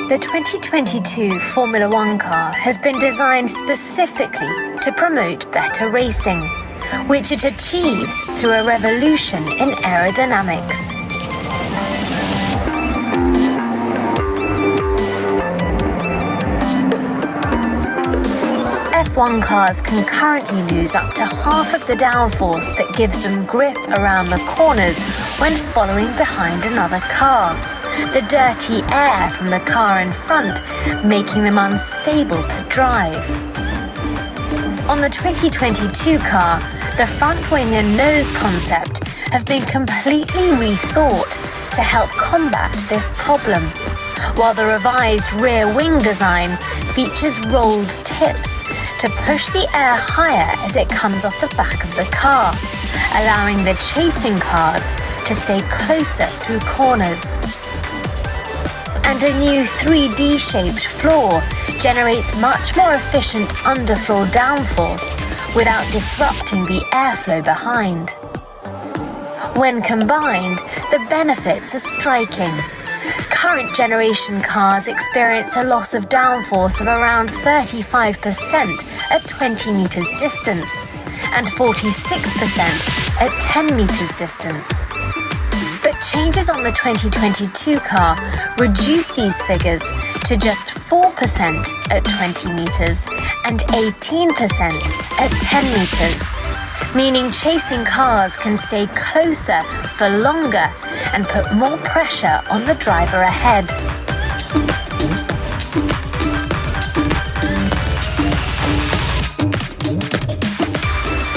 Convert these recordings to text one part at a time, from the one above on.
The 2022 Formula One car has been designed specifically to promote better racing, which it achieves through a revolution in aerodynamics. F1 cars can currently lose up to half of the downforce that gives them grip around the corners when following behind another car. The dirty air from the car in front making them unstable to drive. On the 2022 car, the front wing and nose concept have been completely rethought to help combat this problem, while the revised rear wing design features rolled tips to push the air higher as it comes off the back of the car, allowing the chasing cars to stay closer through corners. And a new 3D-shaped floor generates much more efficient underfloor downforce without disrupting the airflow behind. When combined, the benefits are striking. Current generation cars experience a loss of downforce of around 35% at 20 meters distance and 46% at 10 meters distance. But changes on the 2022 car reduce these figures to just 4% at 20 meters and 18% at 10 meters, meaning chasing cars can stay closer for longer and put more pressure on the driver ahead.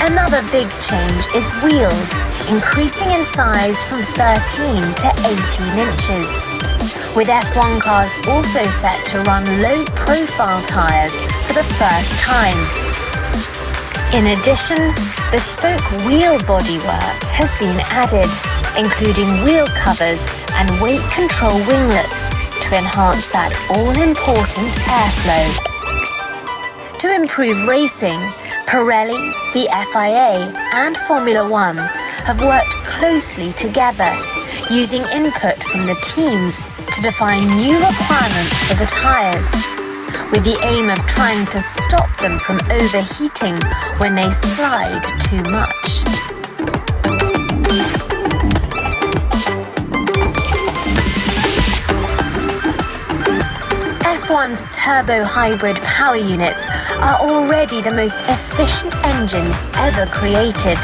Another big change is wheels, increasing in size from 13 to 18 inches, with F1 cars also set to run low-profile tyres for the first time. In addition, bespoke wheel bodywork has been added, including wheel covers and weight control winglets to enhance that all-important airflow. To improve racing, Pirelli, the FIA, and Formula One have worked closely together, using input from the teams to define new requirements for the tyres, with the aim of trying to stop them from overheating when they slide too much. F1's turbo hybrid power units are already the most efficient engines ever created.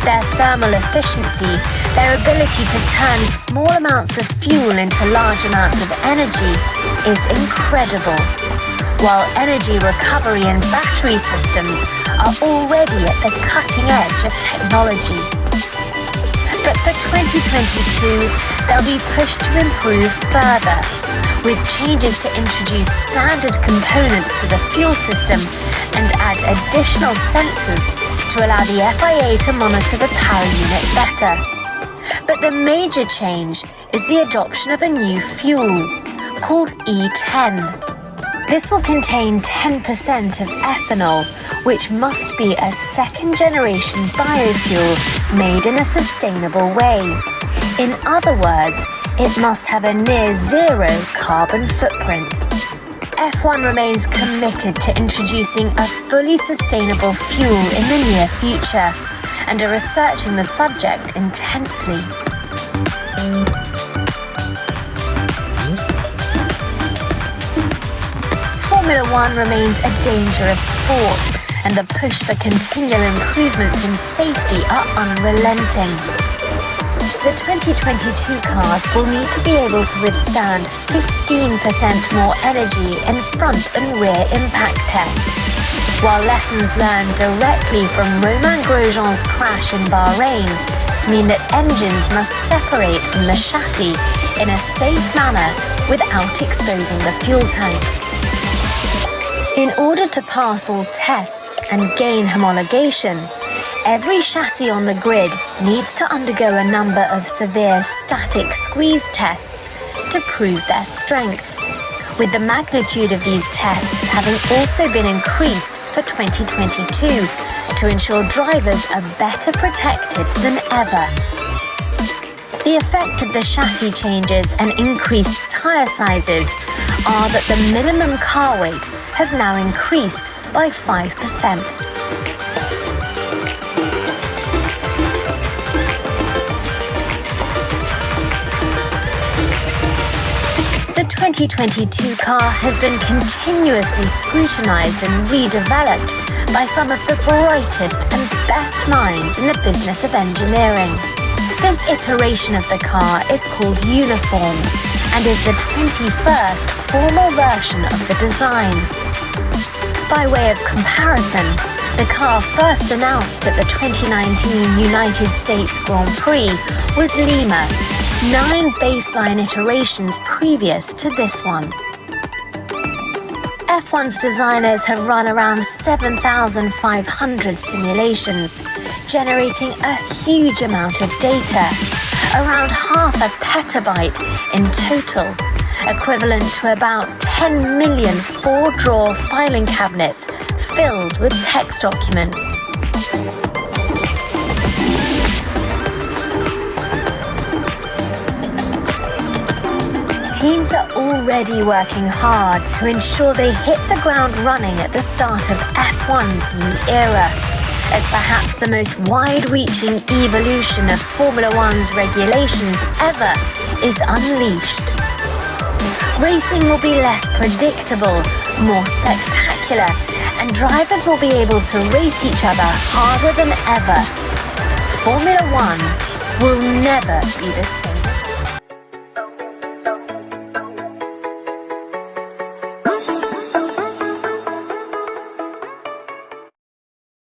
Their thermal efficiency, their ability to turn small amounts of fuel into large amounts of energy is incredible, while energy recovery and battery systems are already at the cutting edge of technology. But for 2022, they'll be pushed to improve further, with changes to introduce standard components to the fuel system and add additional sensors to allow the FIA to monitor the power unit better. But the major change is the adoption of a new fuel, called E10. This will contain 10% of ethanol, which must be a second-generation biofuel made in a sustainable way. In other words, it must have a near-zero carbon footprint. F1 remains committed to introducing a fully sustainable fuel in the near future and are researching the subject intensely. Formula One remains a dangerous sport, and the push for continual improvements in safety are unrelenting. The 2022 cars will need to be able to withstand 15% more energy in front and rear impact tests, while lessons learned directly from Romain Grosjean's crash in Bahrain mean that engines must separate from the chassis in a safe manner without exposing the fuel tank. In order to pass all tests and gain homologation, every chassis on the grid needs to undergo a number of severe static squeeze tests to prove their strength, with the magnitude of these tests having also been increased for 2022 to ensure drivers are better protected than ever. The effect of the chassis changes and increased tyre sizes are that the minimum car weight has now increased by 5%. The 2022 car has been continuously scrutinized and redeveloped by some of the brightest and best minds in the business of engineering. This iteration of the car is called Uniform and is the 21st formal version of the design. By way of comparison, the car first announced at the 2019 United States Grand Prix was Lima, 9 baseline iterations previous to this one. F1's designers have run around 7,500 simulations, generating a huge amount of data, around half a petabyte in total, equivalent to about 10 million 4-drawer filing cabinets filled with text documents. Teams are already working hard to ensure they hit the ground running at the start of F1's new era, as perhaps the most wide-reaching evolution of Formula One's regulations ever is unleashed. Racing will be less predictable, more spectacular, and drivers will be able to race each other harder than ever. Formula One will never be the same.